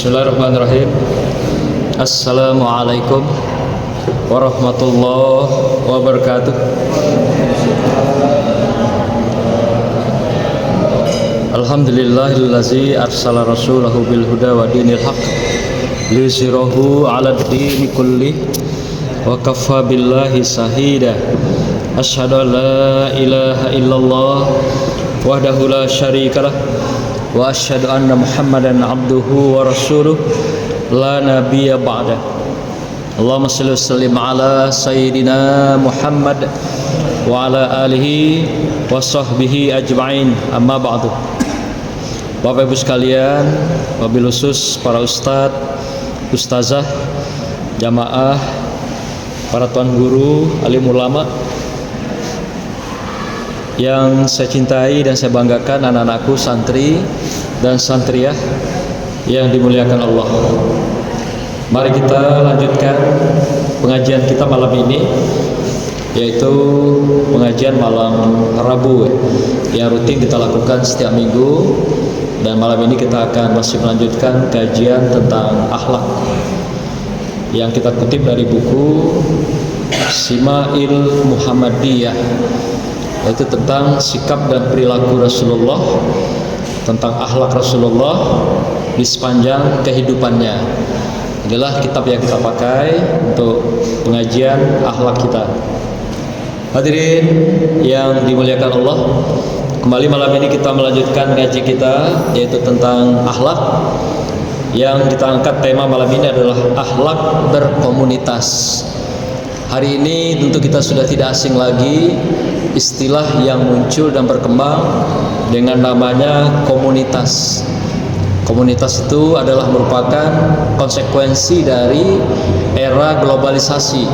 Bismillahirrahmanirrahim. Assalamualaikum warahmatullahi wabarakatuh. Alhamdulillahillazi arsala rasulahu bil huda wa dinil haq liyuzhirahu 'alad dini kulli wa kafa billahi shahida. Asyhadu an la ilaha illallah wahdahu la syarikalah wa asyhadu anna Muhammadan abduhu wa rasuluh la nabiyya ba'da. Allahumma shalli wa sallim ala sayyidina Muhammad wa ala alihi wa sahbihi ajma'in. Amma ba'du. Bapak Ibu sekalian, wabil khusus para ustadz, ustazah, jamaah, para tuan guru, alim ulama yang saya cintai dan saya banggakan, anak-anakku santri dan santriyah yang dimuliakan Allah. Mari kita lanjutkan pengajian kita malam ini, yaitu pengajian malam Rabu yang rutin kita lakukan setiap minggu. Dan malam ini kita akan masih melanjutkan kajian tentang akhlak yang kita kutip dari buku Sima'il Muhammadiyah, yaitu tentang sikap dan perilaku Rasulullah, tentang akhlak Rasulullah di sepanjang kehidupannya. Inilah kitab yang kita pakai untuk pengajian akhlak kita. Hadirin yang dimuliakan Allah, kembali malam ini kita melanjutkan ngaji kita, yaitu tentang akhlak. Yang kita angkat tema malam ini adalah akhlak berkomunitas. Hari ini tentu kita sudah tidak asing lagi istilah yang muncul dan berkembang dengan namanya komunitas. Komunitas itu adalah merupakan konsekuensi dari era globalisasi,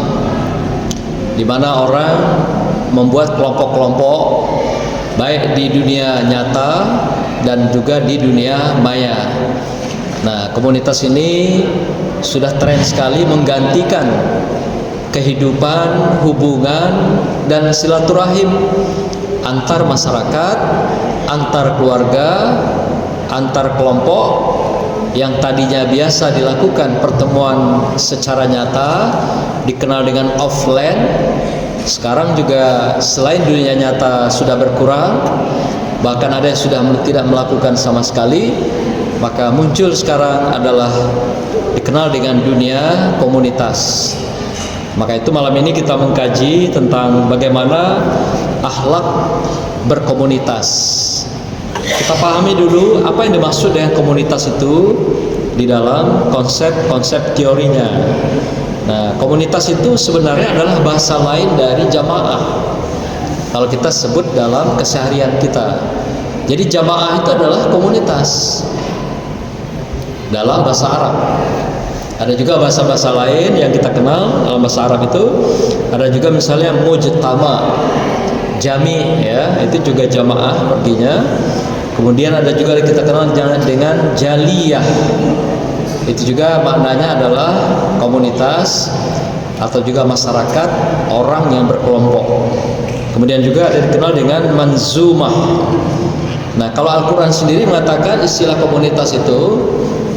di mana orang membuat kelompok-kelompok baik di dunia nyata dan juga di dunia maya. Nah, komunitas ini sudah tren sekali menggantikan kehidupan, hubungan, dan silaturahim antar masyarakat, antar keluarga, antar kelompok yang tadinya biasa dilakukan pertemuan secara nyata, dikenal dengan offline. Sekarang juga selain dunia nyata sudah berkurang, bahkan ada yang sudah tidak melakukan sama sekali, maka muncul sekarang adalah dikenal dengan dunia komunitas. Maka itu malam ini kita mengkaji tentang bagaimana akhlak berkomunitas. Kita pahami dulu apa yang dimaksud dengan komunitas itu di dalam konsep-konsep teorinya. Nah, komunitas itu sebenarnya adalah bahasa lain dari jamaah. Kalau kita sebut dalam keseharian kita, jadi jamaah itu adalah komunitas dalam bahasa Arab. Ada juga bahasa-bahasa lain yang kita kenal dalam bahasa Arab itu. Ada juga misalnya mujtama, jami, ya, itu juga jamaah artinya. Kemudian ada juga yang kita kenal dengan jaliyah. Itu juga maknanya adalah komunitas atau juga masyarakat, orang yang berkelompok. Kemudian juga ada dikenal dengan manzumah. Nah, kalau Al-Quran sendiri mengatakan istilah komunitas itu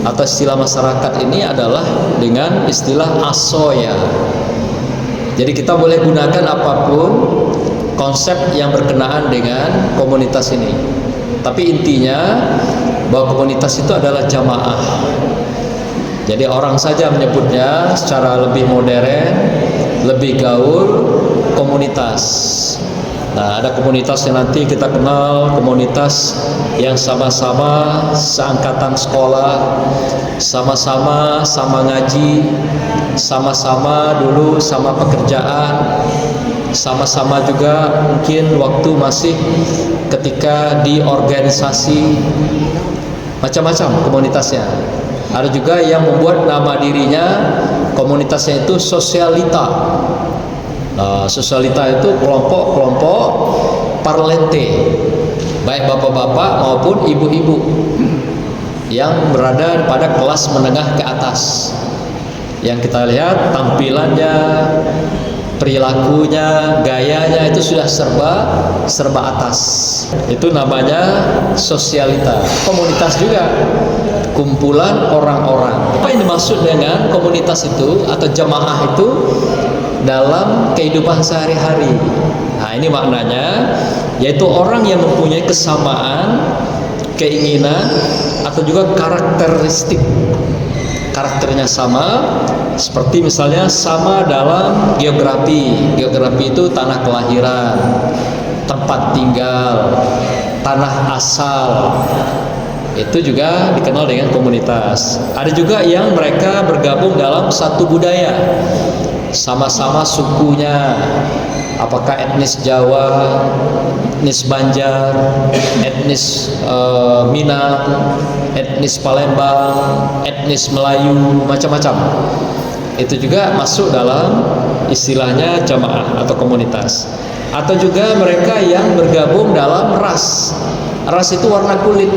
atau istilah masyarakat ini adalah dengan istilah asoya. Jadi kita boleh gunakan apapun konsep yang berkenaan dengan komunitas ini. Tapi intinya bahwa komunitas itu adalah jamaah. Jadi orang saja menyebutnya secara lebih modern, lebih gaul, komunitas. Nah, ada komunitas yang nanti kita kenal komunitas yang sama-sama seangkatan sekolah, sama-sama ngaji, sama-sama dulu sama pekerjaan, sama-sama juga mungkin waktu masih ketika di organisasi, macam-macam komunitasnya. Ada juga yang membuat nama dirinya komunitasnya itu sosialita. Nah, sosialita itu kelompok-kelompok parlente, baik bapak-bapak maupun ibu-ibu yang berada pada kelas menengah ke atas. Yang kita lihat tampilannya, perilakunya, gayanya itu sudah serba atas. Itu namanya sosialita. Komunitas juga kumpulan orang-orang. Apa yang dimaksud dengan komunitas itu atau jamaah itu dalam kehidupan sehari-hari? Nah, ini maknanya, yaitu orang yang mempunyai kesamaan keinginan atau juga karakternya sama, seperti misalnya sama dalam geografi. Geografi itu tanah kelahiran, tempat tinggal, tanah asal. Itu juga dikenal dengan komunitas. Ada juga yang mereka bergabung dalam satu budaya, sama-sama sukunya, apakah etnis Jawa, etnis Banjar, etnis Minang, etnis Palembang, etnis Melayu, macam-macam. Itu juga masuk dalam istilahnya jamaah atau komunitas. Atau juga mereka yang bergabung dalam ras. Ras itu warna kulit.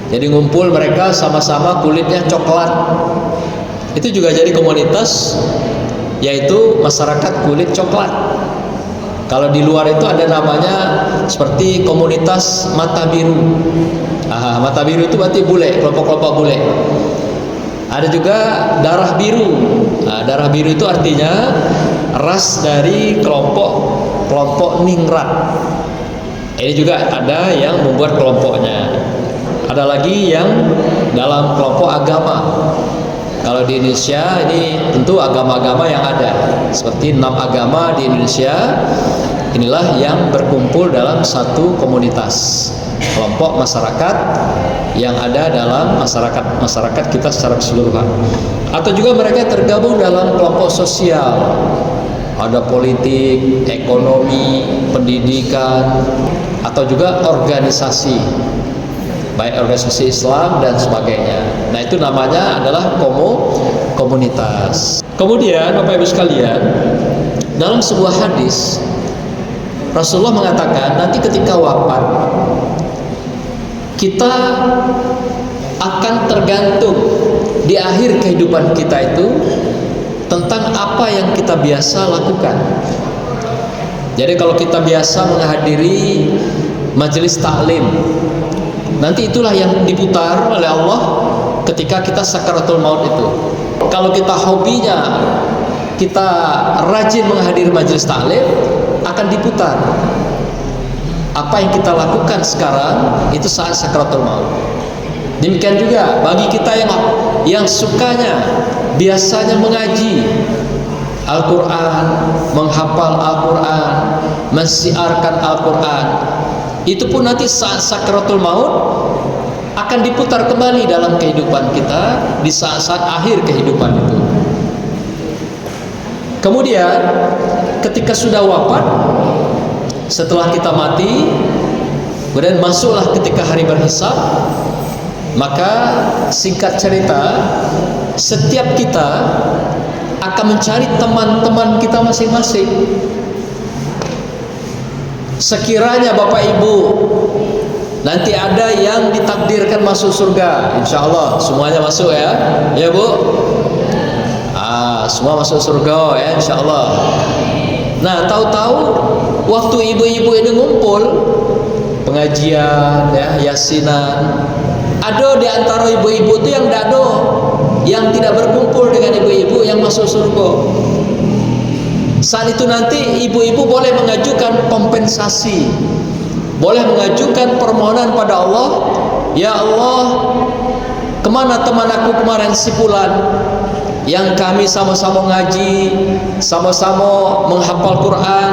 Jadi ngumpul mereka sama-sama kulitnya coklat. Itu juga jadi komunitas, yaitu masyarakat kulit coklat. Kalau di luar itu ada namanya seperti komunitas mata biru. Mata biru itu berarti bule, kelompok-kelompok bule. Ada juga darah biru. Darah biru itu artinya ras dari kelompok ningrat. Ini juga ada yang membuat kelompoknya. Ada lagi yang dalam kelompok agama. Kalau di Indonesia ini tentu agama-agama yang ada, seperti 6 agama di Indonesia. Inilah yang berkumpul dalam satu komunitas, kelompok masyarakat yang ada dalam masyarakat kita secara keseluruhan. Atau juga mereka tergabung dalam kelompok sosial. Ada politik, ekonomi, pendidikan, atau juga organisasi, baik organisasi Islam dan sebagainya. Nah, itu namanya adalah komunitas. Kemudian Bapak Ibu sekalian, dalam sebuah hadis Rasulullah mengatakan nanti ketika wafat kita akan tergantung di akhir kehidupan kita itu tentang apa yang kita biasa lakukan. Jadi kalau kita biasa menghadiri majelis taklim, nanti itulah yang diputar oleh Allah ketika kita sakaratul maut itu. Kalau kita hobinya, kita rajin menghadiri majelis taklim, akan diputar. Apa yang kita lakukan sekarang itu saat sakaratul maut. Demikian juga bagi kita yang sukanya biasanya mengaji Al-Quran, menghafal Al-Quran, mensiarkan Al-Quran, itu pun nanti saat sakaratul maut akan diputar kembali dalam kehidupan kita di saat-saat akhir kehidupan itu. Kemudian ketika sudah wafat, setelah kita mati, kemudian masuklah ketika hari berhisab, maka singkat cerita, setiap kita akan mencari teman-teman kita masing-masing. Sekiranya Bapak Ibu nanti ada yang ditakdirkan masuk surga, insya Allah semuanya masuk ya, ya Bu. Semua masuk surga ya, insya Allah. Nah, tahu-tahu waktu ibu-ibu ini ngumpul pengajian ya, yasinan, ada di antara ibu-ibu itu yang dado, yang tidak berkumpul dengan ibu-ibu yang masuk surga. Saat itu nanti ibu-ibu boleh mengajukan kompensasi, boleh mengajukan permohonan pada Allah. Ya Allah, kemana teman aku kemarin si Fulan, yang kami sama-sama ngaji, sama-sama menghafal Quran,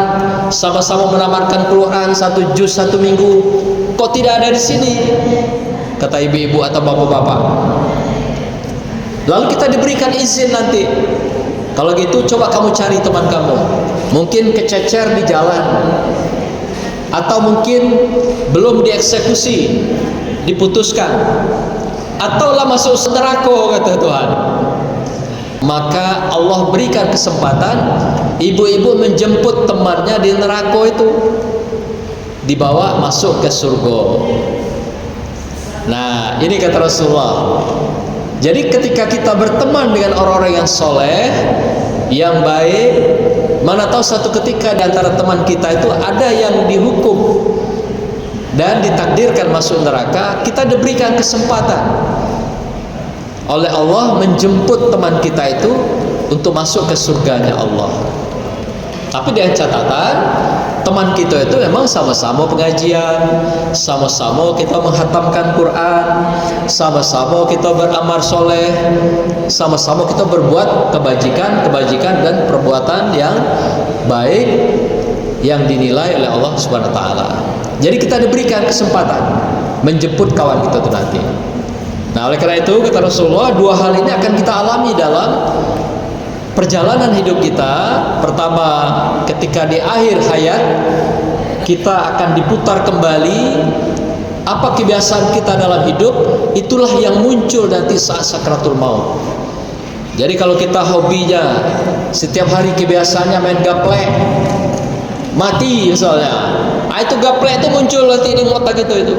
sama-sama menamatkan Quran 1 juz 1 minggu, kok tidak ada di sini? Kata ibu-ibu atau bapak-bapak. Lalu kita diberikan izin nanti, kalau gitu coba kamu cari teman kamu, mungkin kececer di jalan, atau mungkin belum dieksekusi, diputuskan, atau lah masuk neraka kata Tuhan. Maka Allah berikan kesempatan ibu-ibu menjemput temannya di neraka itu, dibawa masuk ke surga. Nah, ini kata Rasulullah. Jadi ketika kita berteman dengan orang-orang yang soleh, yang baik, mana tahu satu ketika di antara teman kita itu ada yang dihukum dan ditakdirkan masuk neraka, kita diberikan kesempatan oleh Allah menjemput teman kita itu untuk masuk ke surganya Allah. Tapi dengan catatan, teman kita itu memang sama-sama pengajian, sama-sama kita menghatamkan Quran, sama-sama kita beramal soleh, sama-sama kita berbuat kebajikan dan perbuatan yang baik yang dinilai oleh Allah Subhanahu wa taala. Jadi kita diberikan kesempatan menjemput kawan kita itu nanti. Nah, oleh karena itu kata Rasulullah, dua hal ini akan kita alami dalam perjalanan hidup kita. Pertama, ketika di akhir hayat kita akan diputar kembali. Apa kebiasaan kita dalam hidup, itulah yang muncul nanti saat sakratul maut. Jadi kalau kita hobinya setiap hari kebiasaannya main gaplek, mati misalnya, itu gaplek itu muncul nanti di otak itu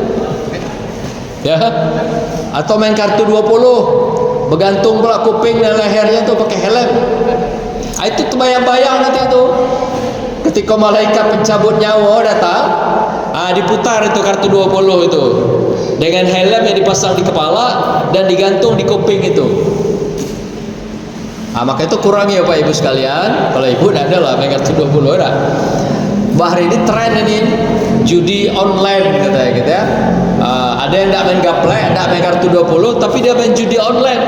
ya. Atau main kartu 20, bergantung pula kuping dan lehernya tuh pakai helm. Itu terbayang-bayang nanti itu. Ketika malaikat pencabut nyawa datang, diputar itu kartu 20 itu dengan helm yang dipasang di kepala dan digantung di kuping itu. Maka itu kurangi ya Pak Ibu sekalian. Kalau Ibu tidak ada lah main kartu 20 dah. Bahari ini tren ini judi online katanya gitu ya. Ada yang tidak main gaplek, tidak main kartu 20, tapi dia main judi online.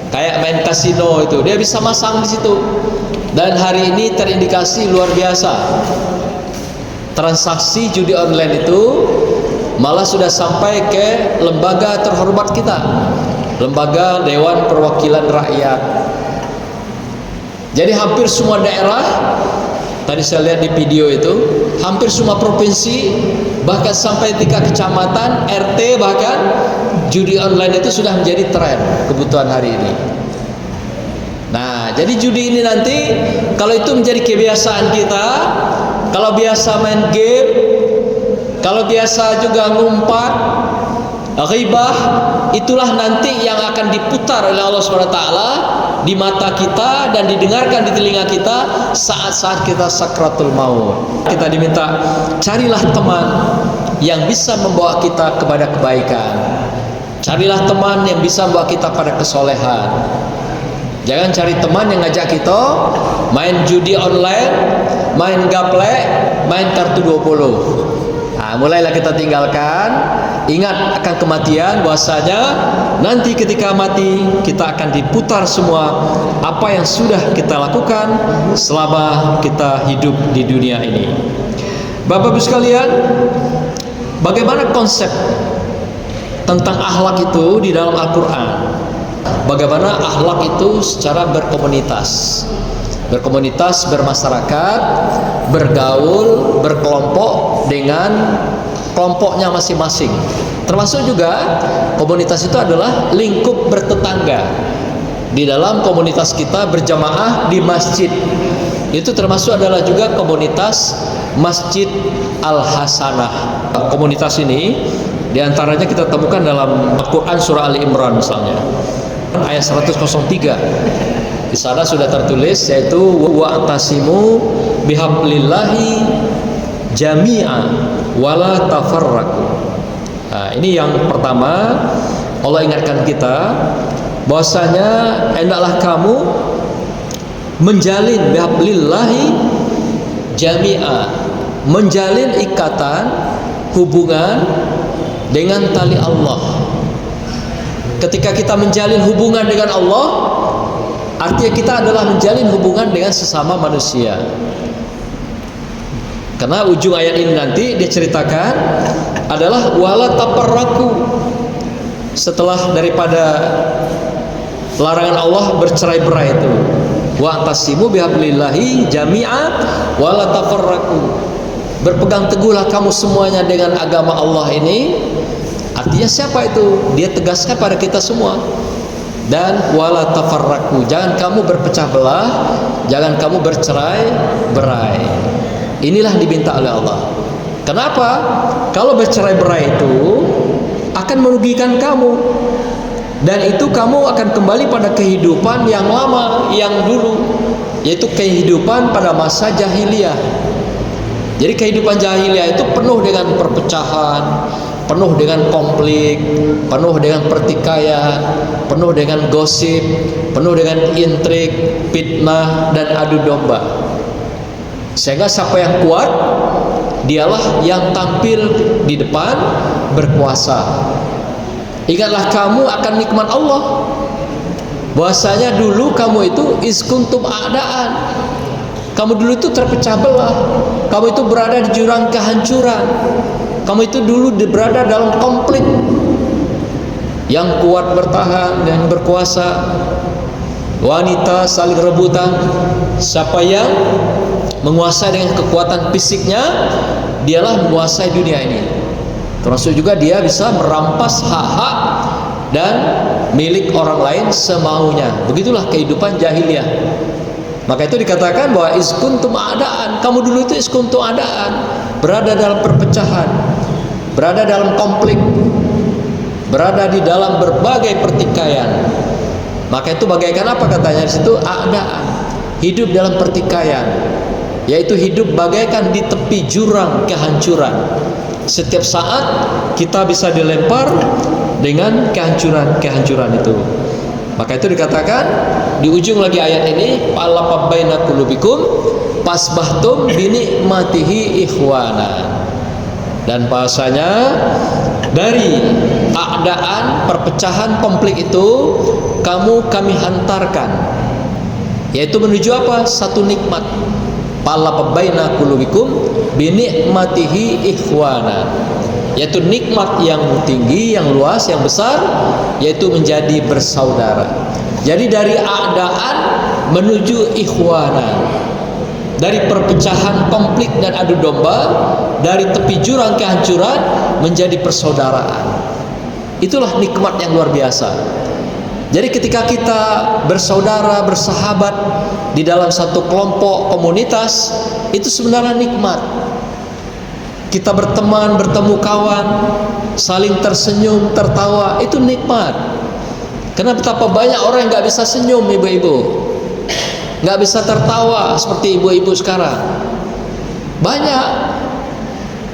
Kayak main kasino itu, dia bisa masang di situ. Dan hari ini terindikasi luar biasa. Transaksi judi online itu malah sudah sampai ke lembaga terhormat kita, lembaga Dewan Perwakilan Rakyat. Jadi hampir semua daerah, tadi saya lihat di video itu, hampir semua provinsi, bahkan sampai tingkat kecamatan, RT bahkan, judi online itu sudah menjadi tren kebutuhan hari ini. Nah, jadi judi ini nanti kalau itu menjadi kebiasaan kita, kalau biasa main game, kalau biasa juga ngumpat, ghibah, itulah nanti yang akan diputar oleh Allah SWT di mata kita dan didengarkan di telinga kita saat-saat kita sakratul maut. Kita diminta carilah teman yang bisa membawa kita kepada kebaikan. Carilah teman yang bisa membawa kita pada kesolehan. Jangan cari teman yang ngajak kita main judi online, main gaplek, main kartu 20. Mulailah kita tinggalkan. Ingat akan kematian, bahwasanya nanti ketika mati kita akan diputar semua apa yang sudah kita lakukan selama kita hidup di dunia ini. Bapak Ibu sekalian, bagaimana konsep tentang akhlak itu di dalam Al-Quran? Bagaimana akhlak itu secara berkomunitas, bermasyarakat, bergaul, berkelompok dengan kelompoknya masing-masing. Termasuk juga komunitas itu adalah lingkup bertetangga. Di dalam komunitas kita berjamaah di masjid, itu termasuk adalah juga komunitas Masjid Al-Hasanah. Komunitas ini diantaranya kita temukan dalam Al-Quran surah Ali Imran misalnya, ayat 103. Di sana sudah tertulis yaitu wa'tasimu bihablillahi jami'a wala tafarraqu. Ini yang pertama, Allah ingatkan kita bahwasanya hendaklah kamu menjalin bihablillahi jami'a, menjalin ikatan hubungan dengan tali Allah. Ketika kita menjalin hubungan dengan Allah, artinya kita adalah menjalin hubungan dengan sesama manusia. Karena ujung ayat ini nanti diceritakan adalah wala tafarraqu. Setelah daripada larangan Allah bercerai-berai itu, wa'tasimu bihablillahi jami'a wala tafarraqu. Berpegang teguhlah kamu semuanya dengan agama Allah ini. Artinya siapa itu? Dia tegaskan pada kita semua. Dan wala tafarraqu, jangan kamu berpecah belah, jangan kamu bercerai-berai. Inilah diminta oleh Allah. Kenapa? Kalau bercerai-berai itu akan merugikan kamu, dan itu kamu akan kembali pada kehidupan yang lama, yang dulu, yaitu kehidupan pada masa jahiliyah. Jadi kehidupan jahiliyah itu penuh dengan perpecahan, penuh dengan konflik, penuh dengan pertikaian, penuh dengan gosip, penuh dengan intrik, fitnah, dan adu domba. Sehingga siapa yang kuat, dialah yang tampil di depan berkuasa. Ingatlah kamu akan nikmat Allah, bahwasanya dulu kamu itu iskuntum a'daan, kamu dulu itu terpecah belah, kamu itu berada di jurang kehancuran, kamu itu dulu berada dalam konflik. Yang kuat bertahan dan berkuasa, wanita saling rebutan. Siapa yang menguasai dengan kekuatan fisiknya, dialah menguasai dunia ini. Termasuk juga dia bisa merampas hak-hak dan milik orang lain semaunya. Begitulah kehidupan jahiliyah. Maka itu dikatakan bahwa iskuntum a'daan, kamu dulu itu iskuntum a'daan, berada dalam perpecahan, berada dalam konflik, berada di dalam berbagai pertikaian. Maka itu bagaikan apa katanya di situ? A'daan, hidup dalam pertikaian, yaitu hidup bagaikan di tepi jurang kehancuran. Setiap saat kita bisa dilempar dengan kehancuran itu. Maka itu dikatakan di ujung lagi ayat ini, fa'alafa baina qulubikum fasbahtum binikmatihi ikhwana. Dan bahasanya dari keadaan perpecahan konflik itu kami hantarkan, yaitu menuju apa? Satu nikmat. Fa'alafa baina qulubikum binikmatihi ikhwana, yaitu nikmat yang tinggi, yang luas, yang besar, yaitu menjadi bersaudara. Jadi dari a'daan menuju ikhwana, dari perpecahan, konflik dan adu domba, dari tepi jurang kehancuran menjadi persaudaraan. Itulah nikmat yang luar biasa. Jadi ketika kita bersaudara, bersahabat di dalam satu kelompok komunitas, itu sebenarnya nikmat. Kita berteman, bertemu kawan, saling tersenyum, tertawa, itu nikmat. Karena betapa banyak orang yang nggak bisa senyum, ibu-ibu, nggak bisa tertawa seperti ibu-ibu sekarang. Banyak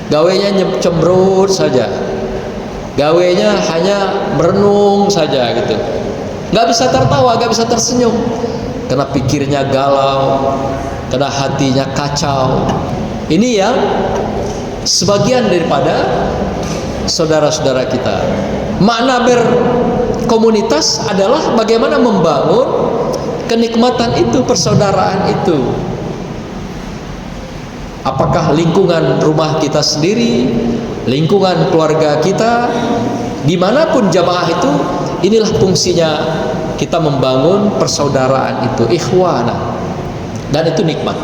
gawenya cemberut saja, gawenya hanya merenung saja gitu. Nggak bisa tertawa, nggak bisa tersenyum, karena pikirnya galau, karena hatinya kacau. Ini yang sebagian daripada saudara-saudara kita. Makna berkomunitas adalah bagaimana membangun kenikmatan itu, persaudaraan itu. Apakah lingkungan rumah kita sendiri, lingkungan keluarga kita, dimanapun jamaah itu, inilah fungsinya kita membangun persaudaraan itu, ikhwana. Dan itu nikmat.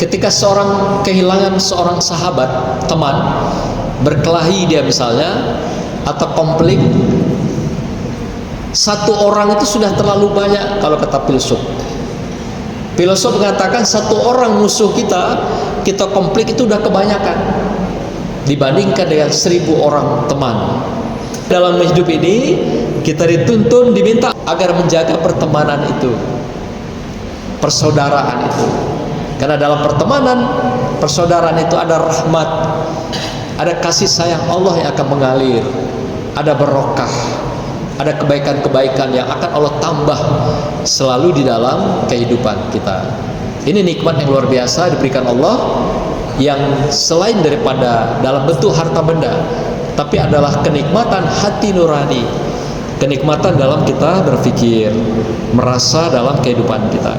Ketika seorang kehilangan seorang sahabat, teman, berkelahi dia misalnya, atau konflik, satu orang itu sudah terlalu banyak. Kalau kata filosof mengatakan satu orang musuh kita konflik itu udah kebanyakan dibandingkan dengan 1000 orang teman. Dalam hidup ini kita dituntun, diminta agar menjaga pertemanan itu, persaudaraan itu. Karena dalam pertemanan, persaudaraan itu ada rahmat, ada kasih sayang Allah yang akan mengalir, ada berokah, ada kebaikan-kebaikan yang akan Allah tambah selalu di dalam kehidupan kita. Ini nikmat yang luar biasa diberikan Allah, yang selain daripada dalam bentuk harta benda, tapi adalah kenikmatan hati nurani, kenikmatan dalam kita berpikir, merasa dalam kehidupan kita.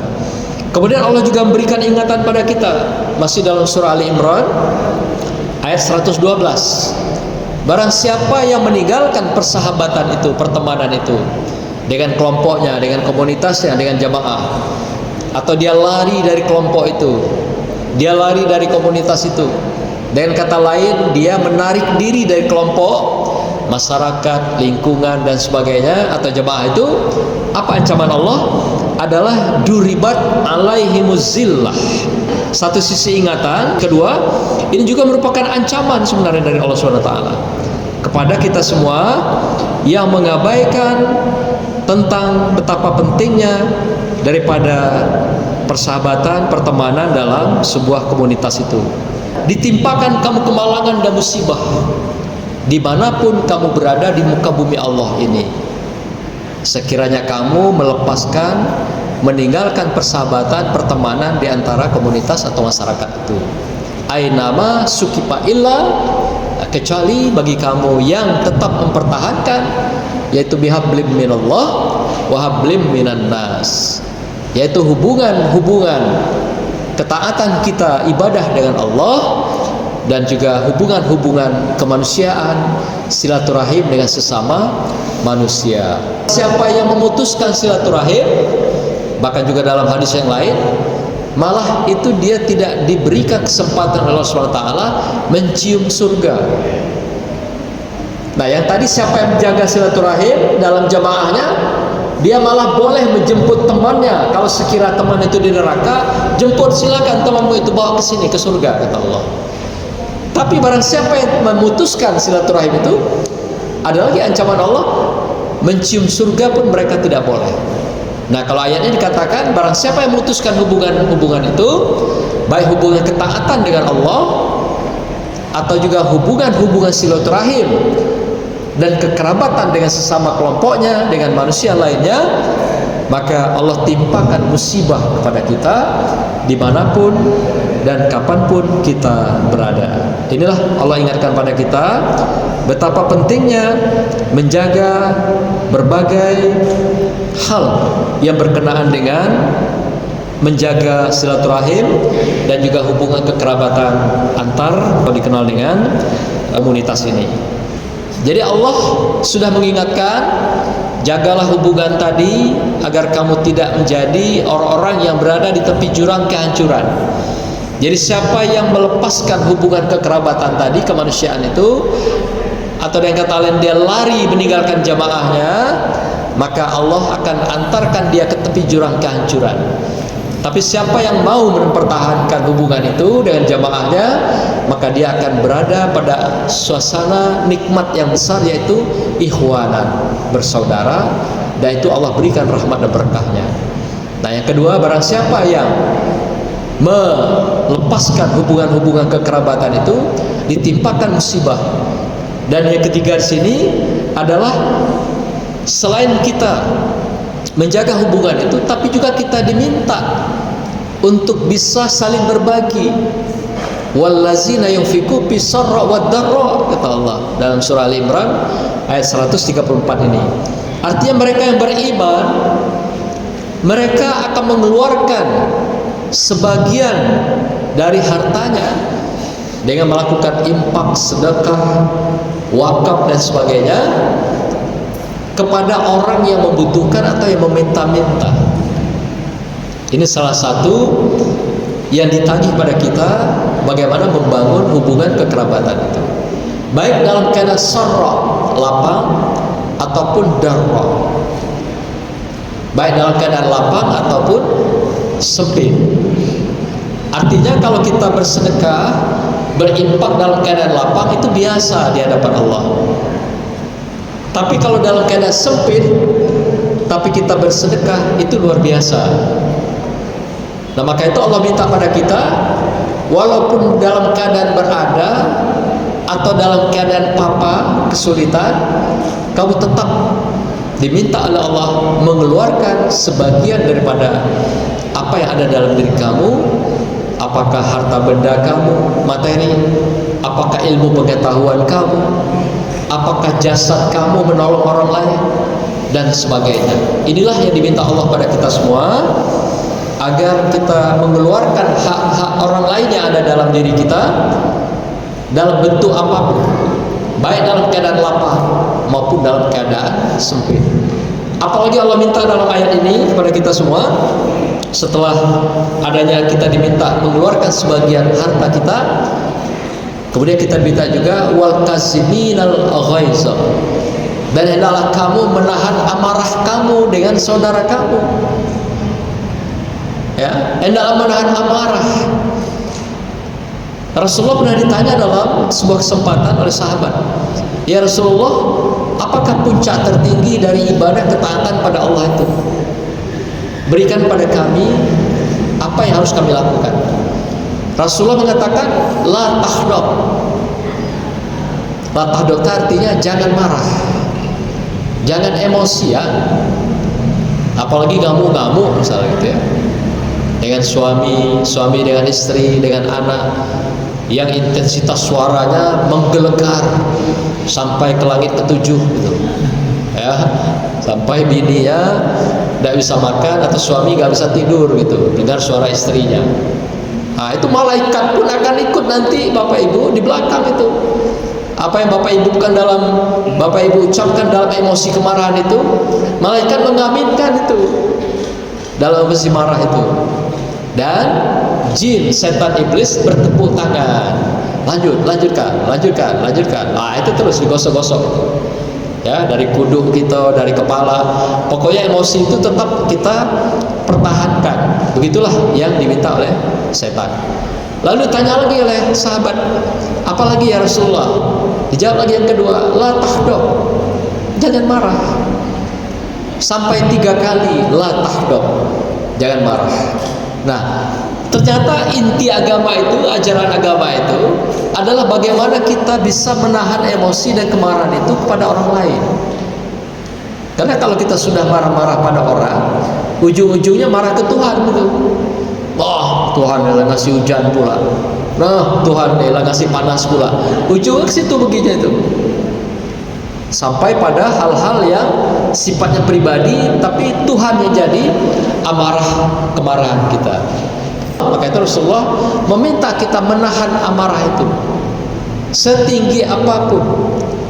Kemudian Allah juga memberikan ingatan pada kita, masih dalam surah Ali Imran ayat 112. Barang siapa yang meninggalkan persahabatan itu, pertemanan itu, dengan kelompoknya, dengan komunitasnya, dengan jamaah, atau dia lari dari kelompok itu, dia lari dari komunitas itu, dengan kata lain dia menarik diri dari kelompok, masyarakat, lingkungan dan sebagainya, atau jamaah itu, apa ancaman Allah? Adalah duribat alaihimuz zillah. Satu sisi ingatan, kedua ini juga merupakan ancaman sebenarnya dari Allah SWT kepada kita semua yang mengabaikan tentang betapa pentingnya daripada persahabatan, pertemanan dalam sebuah komunitas itu. Ditimpakan kamu kemalangan dan musibah, dimanapun kamu berada di muka bumi Allah ini. Sekiranya kamu melepaskan, meninggalkan persahabatan, pertemanan di antara komunitas atau masyarakat itu. Ainama sukipa illa, kecuali bagi kamu yang tetap mempertahankan, yaitu bihablim minallah wa hablim minan nas, yaitu hubungan ketaatan kita ibadah dengan Allah, dan juga hubungan kemanusiaan, silaturahim dengan sesama manusia. Siapa yang memutuskan silaturahim, bahkan juga dalam hadis yang lain, malah itu dia tidak diberikan kesempatan oleh Allah SWT mencium surga. Nah, yang tadi siapa yang menjaga silaturahim dalam jamaahnya, dia malah boleh menjemput temannya. Kalau sekira teman itu di neraka, jemput, silakan temanmu itu bawa ke sini, ke surga, kata Allah. Tapi barang siapa yang memutuskan silaturahim itu, ada lagi ancaman Allah, mencium surga pun mereka tidak boleh. Nah, kalau ayatnya dikatakan barang siapa yang memutuskan hubungan itu, baik hubungan ketaatan dengan Allah atau juga hubungan silaturahim dan kekerabatan dengan sesama kelompoknya, dengan manusia lainnya, maka Allah timpakan musibah kepada kita dimanapun dan kapanpun kita berada. Inilah Allah ingatkan pada kita betapa pentingnya menjaga berbagai hal yang berkenaan dengan menjaga silaturahim dan juga hubungan kekerabatan antar, atau dikenal dengan komunitas ini. Jadi Allah sudah mengingatkan, jagalah hubungan tadi agar kamu tidak menjadi orang-orang yang berada di tepi jurang kehancuran. Jadi siapa yang melepaskan hubungan kekerabatan tadi, kemanusiaan itu, atau dengan kata lain dia lari meninggalkan jamaahnya, maka Allah akan antarkan dia ke tepi jurang kehancuran. Tapi siapa yang mau mempertahankan hubungan itu dengan jamaahnya, maka dia akan berada pada suasana nikmat yang besar, yaitu ikhwanan, bersaudara, dan itu Allah berikan rahmat dan berkahnya. Nah, yang kedua, barang siapa yang melepaskan hubungan kekerabatan itu, ditimpakan musibah. Dan yang ketiga di sini adalah selain kita menjaga hubungan itu, tapi juga kita diminta untuk bisa saling berbagi. Wallazina yunfiqu fis sarra wad darra, kata Allah dalam surah Al-Imran ayat 134 ini. Artinya mereka yang beriman, mereka akan mengeluarkan sebagian dari hartanya dengan melakukan infak, sedekah, wakaf dan sebagainya kepada orang yang membutuhkan atau yang meminta-minta. Ini salah satu yang ditagih pada kita, bagaimana membangun hubungan kekerabatan itu, baik dalam keadaan sarra, lapang, ataupun darra, baik dalam keadaan lapang ataupun sempit. Artinya kalau kita bersedekah, berinfak dalam keadaan lapang, itu biasa di hadapan Allah. Tapi kalau dalam keadaan sempit, tapi kita bersedekah, itu luar biasa. Nah, maka itu Allah minta pada kita, walaupun dalam keadaan berada atau dalam keadaan papa, kesulitan, kamu tetap diminta oleh Allah mengeluarkan sebagian daripada apa yang ada dalam diri kamu. Apakah harta benda kamu, materi, apakah ilmu pengetahuan kamu, apakah jasad kamu menolong orang lain, dan sebagainya. Inilah yang diminta Allah pada kita semua, agar kita mengeluarkan hak-hak orang lain yang ada dalam diri kita dalam bentuk apapun, baik dalam keadaan lapang maupun dalam keadaan sempit. Apalagi Allah minta dalam ayat ini kepada kita semua, setelah adanya kita diminta mengeluarkan sebagian harta kita, kemudian kita minta juga wal kaziminal ghaiz, dan hendaklah kamu menahan amarah kamu dengan saudara kamu. Ya, hendaklah menahan amarah. Rasulullah pernah ditanya dalam sebuah kesempatan oleh sahabat, ya Rasulullah, apakah puncak tertinggi dari ibadah ketaatan pada Allah itu? Berikan pada kami apa yang harus kami lakukan. Rasulullah mengatakan, la tahdab, La tahdab artinya jangan marah, jangan emosi ya. Apalagi ngamuk-ngamuk misalnya gitu ya, dengan suami dengan istri, dengan anak, yang intensitas suaranya menggelegar sampai ke langit ketujuh gitu ya, sampai bininya tidak bisa makan atau suami nggak bisa tidur gitu dengar suara istrinya. Nah itu malaikat pun akan ikut nanti Bapak Ibu di belakang itu. Apa yang Bapak Ibu ucapkan dalam emosi kemarahan itu, malaikat mengaminkan itu dalam emosi marah itu. Dan jin, setan, iblis bertepuk tangan. Lanjutkan. Nah itu terus digosok-gosok ya, dari kuduk kita, dari kepala. Pokoknya emosi itu tetap kita pertahankan. Begitulah yang diminta oleh setan. Lalu tanya lagi oleh sahabat, apalagi ya Rasulullah? Dijawab lagi yang kedua, la tahdab, jangan marah. Sampai 3 kali la tahdab, jangan marah. Nah, ternyata inti agama itu, ajaran agama itu adalah bagaimana kita bisa menahan emosi dan kemarahan itu kepada orang lain. Karena kalau kita sudah marah-marah pada orang, ujung-ujungnya marah ke Tuhan gitu. Oh, Tuhan yang ngasih hujan pula. Nah, Tuhan yang ngasih panas pula. Ujungnya ke situ begini itu. Sampai pada hal-hal yang sifatnya pribadi, tapi Tuhan yang jadi amarah kemarahan kita. Maka itu Rasulullah meminta kita menahan amarah itu. Setinggi apapun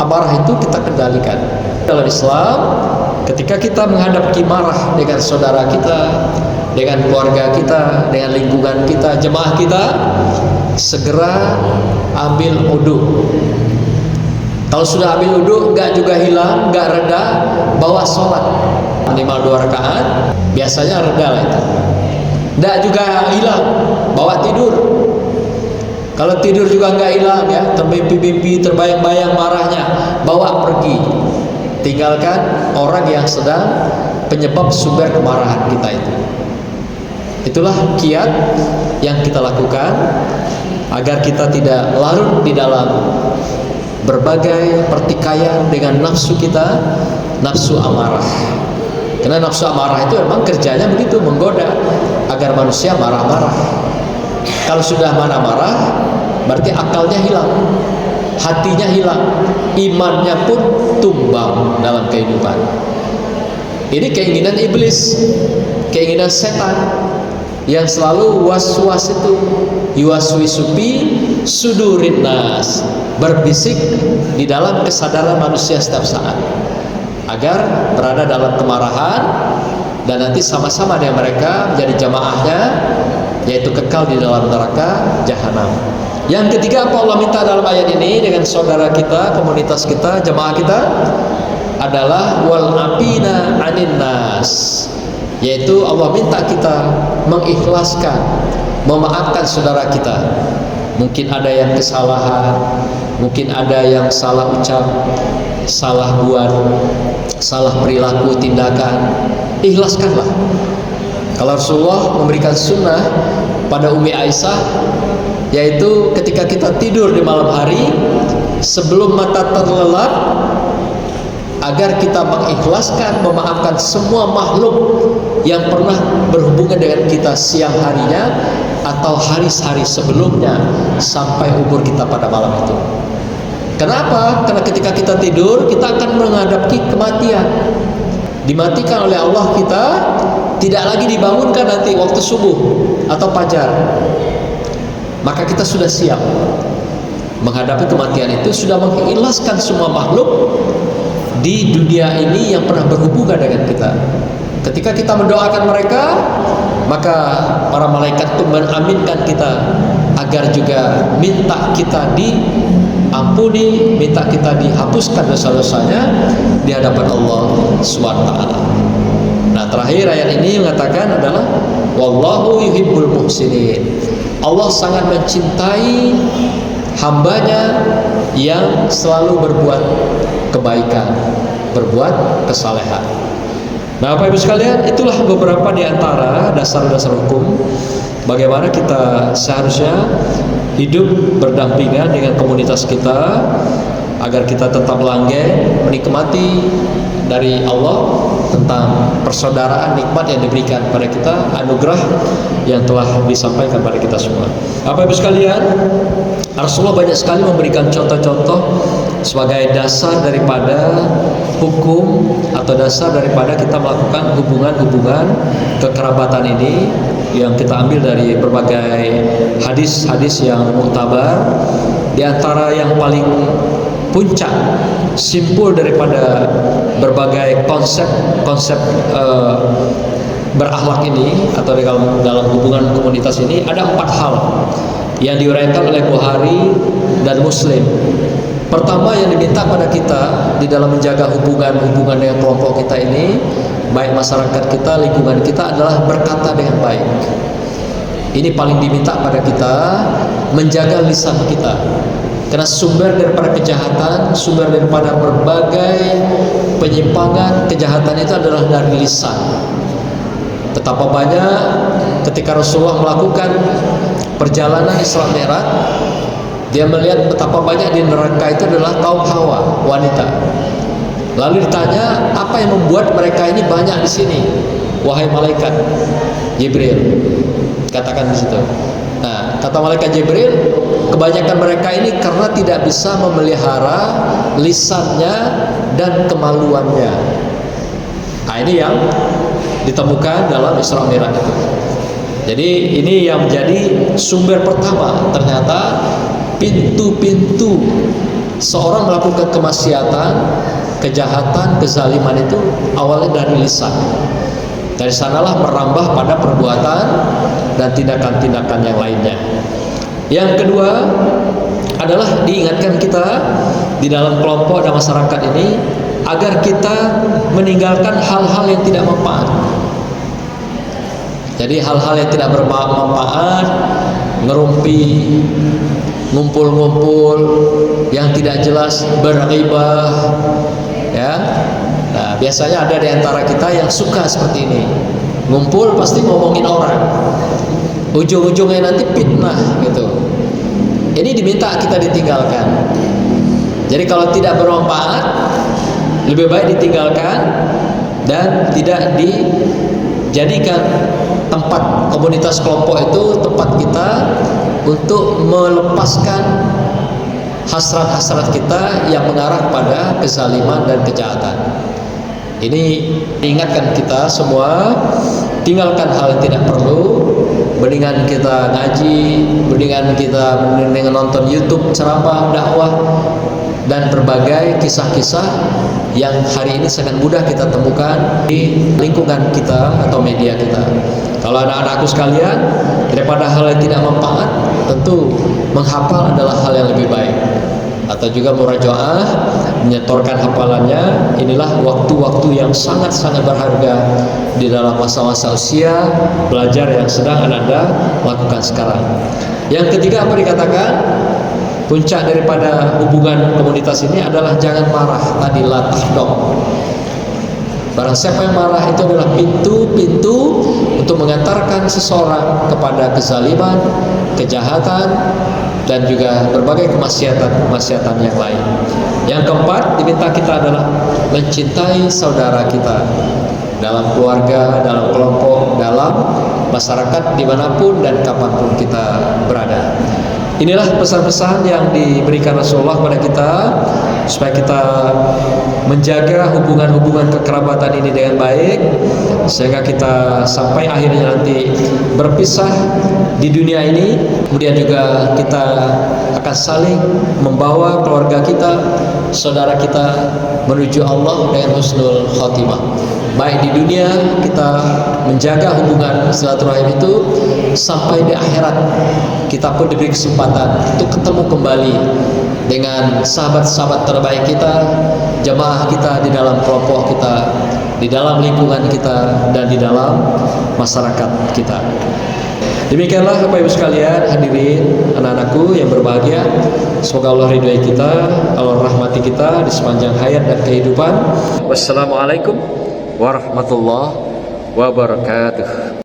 amarah itu kita kendalikan. Dalam Islam, ketika kita menghadapi marah dengan saudara kita, dengan keluarga kita, dengan lingkungan kita, jemaah kita, segera ambil wudu. Kalau sudah ambil wudu enggak juga hilang, enggak reda, bawa sholat minimal 2 rakaat, biasanya reda lah itu. Enggak juga hilang, bawa tidur. Kalau tidur juga enggak hilang ya, termimpi-mimpi, terbayang-bayang marahnya, bawa pergi. Tinggalkan orang yang sedang penyebab sumber kemarahan kita itu. Itulah kiat yang kita lakukan agar kita tidak larut di dalam berbagai pertikaian dengan nafsu kita, nafsu amarah. Karena nafsu amarah itu memang kerjanya begitu, menggoda agar manusia marah-marah. Kalau sudah marah-marah, berarti akalnya hilang, hatinya hilang, imannya pun tumbang dalam kehidupan. Ini keinginan iblis, keinginan setan yang selalu was-was itu, yuwaswisupi sudurin nas, berbisik di dalam kesadaran manusia setiap saat agar berada dalam kemarahan dan nanti sama-sama dengan mereka menjadi jamaahnya, yaitu kekal di dalam neraka jahanam. Yang ketiga, apa Allah minta dalam ayat ini dengan saudara kita, komunitas kita, jamaah kita adalah wal afina anin nas, yaitu Allah minta kita mengikhlaskan, memaafkan saudara kita. Mungkin ada yang kesalahan, mungkin ada yang salah ucap, salah buat, salah perilaku, tindakan, ikhlaskanlah. Kalau Rasulullah memberikan sunnah pada Ummi Aisyah, yaitu ketika kita tidur di malam hari, sebelum mata terlelap, agar kita mengikhlaskan, memaafkan semua makhluk yang pernah berhubungan dengan kita siang harinya atau hari-hari sebelumnya sampai umur kita pada malam itu. Kenapa? Karena ketika kita tidur, kita akan menghadapi kematian. Dimatikan oleh Allah kita, tidak lagi dibangunkan nanti waktu subuh atau fajar. Maka kita sudah siap menghadapi kematian itu, sudah mengikhlaskan semua makhluk di dunia ini yang pernah berhubungan dengan kita. Ketika kita mendoakan mereka, maka para malaikat itu mengaminkan kita agar juga minta kita diampuni, minta kita dihapuskan dosa-dosanya di hadapan Allah SWT. Nah, terakhir ayat ini mengatakan adalah wallahu yuhibbul muhsinin. Allah sangat mencintai hambanya yang selalu berbuat kebaikan, berbuat kesalehan. Nah, Bapak Ibu sekalian, itulah beberapa di antara dasar-dasar hukum bagaimana kita seharusnya hidup berdampingan dengan komunitas kita agar kita tetap langgeng menikmati dari Allah tentang persaudaraan nikmat yang diberikan pada kita, anugerah yang telah disampaikan pada kita semua. Bapak Ibu sekalian, Rasulullah banyak sekali memberikan contoh-contoh sebagai dasar daripada hukum atau dasar daripada kita melakukan hubungan-hubungan kekerabatan ini, yang kita ambil dari berbagai hadis-hadis yang muktabar. Di antara yang paling puncak, simpul daripada berbagai konsep berakhlak ini atau dalam hubungan komunitas ini, ada 4 hal yang diuraikan oleh Bukhari dan Muslim. Pertama yang diminta pada kita di dalam menjaga hubungan dengan kelompok kita ini, baik masyarakat kita, lingkungan kita, adalah berkata dengan baik. Ini paling diminta pada kita, menjaga lisan kita. Karena sumber daripada kejahatan, sumber daripada berbagai penyimpangan, kejahatan itu adalah dari lisan. Betapa banyak ketika Rasulullah melakukan perjalanan Isra Mi'raj, dia melihat betapa banyak di neraka itu adalah kaum Hawa, wanita. Lalu ditanya, apa yang membuat mereka ini banyak di sini? Wahai malaikat Jibril, katakan di situ. Nah, kata malaikat Jibril, kebanyakan mereka ini karena tidak bisa memelihara lisannya dan kemaluannya. Nah, ini yang ditemukan dalam Isra Mi'raj itu. Jadi ini yang menjadi sumber pertama. Ternyata pintu-pintu seorang melakukan kemaksiatan, kejahatan, kezaliman itu awalnya dari lisan. Dari sanalah merambah pada perbuatan dan tindakan-tindakan yang lainnya. Yang kedua adalah diingatkan kita di dalam kelompok dan masyarakat ini agar kita meninggalkan hal-hal yang tidak manfaat. Jadi hal-hal yang tidak bermanfaat, ngerumpi, ngumpul-ngumpul yang tidak jelas, berghibah, ya. Nah, biasanya ada di antara kita yang suka seperti ini. Ngumpul pasti ngomongin orang. Ujung-ujungnya nanti fitnah gitu. Ini diminta kita ditinggalkan. Jadi kalau tidak bermanfaat, lebih baik ditinggalkan dan tidak dijadikan tempat komunitas kelompok itu tempat kita untuk melepaskan hasrat-hasrat kita yang mengarah pada kezaliman dan kejahatan. Ini diingatkan kita semua, tinggalkan hal yang tidak perlu. Mendingan kita ngaji, mendingan kita nonton YouTube, ceramah, dakwah, dan berbagai kisah-kisah yang hari ini sangat mudah kita temukan di lingkungan kita atau media kita. Kalau anak-anakku sekalian, daripada hal yang tidak manfaat, tentu menghafal adalah hal yang lebih baik. Atau juga murajaah, menyetorkan hafalannya. Inilah waktu-waktu yang sangat-sangat berharga di dalam masa-masa usia belajar yang sedang Anda lakukan sekarang. Yang ketiga, apa dikatakan? Puncak daripada hubungan komunitas ini adalah jangan marah. Tadi la tahdab. Barang siapa yang marah, itu adalah pintu-pintu untuk mengantarkan seseorang kepada kezaliman, kejahatan, dan juga berbagai kemaksiatan yang lain. Yang keempat diminta kita adalah mencintai saudara kita dalam keluarga, dalam kelompok, dalam masyarakat, dimanapun dan kapanpun kita berada. Inilah pesan-pesan yang diberikan Rasulullah kepada kita supaya kita menjaga hubungan-hubungan kekerabatan ini dengan baik, sehingga kita sampai akhirnya nanti berpisah di dunia ini. Kemudian juga kita akan saling membawa keluarga kita, saudara kita menuju Allah dengan husnul khotimah. Baik di dunia kita menjaga hubungan silaturahim itu, sampai di akhirat kita pun diberi kesempatan untuk ketemu kembali dengan sahabat-sahabat terbaik kita, jamaah kita di dalam kelompok kita, di dalam lingkungan kita, dan di dalam masyarakat kita. Demikianlah Bapak Ibu sekalian, hadirin anak-anakku yang berbahagia. Semoga Allah ridhai kita, Allah rahmati kita di sepanjang hayat dan kehidupan. Wassalamualaikum warahmatullahi wabarakatuh.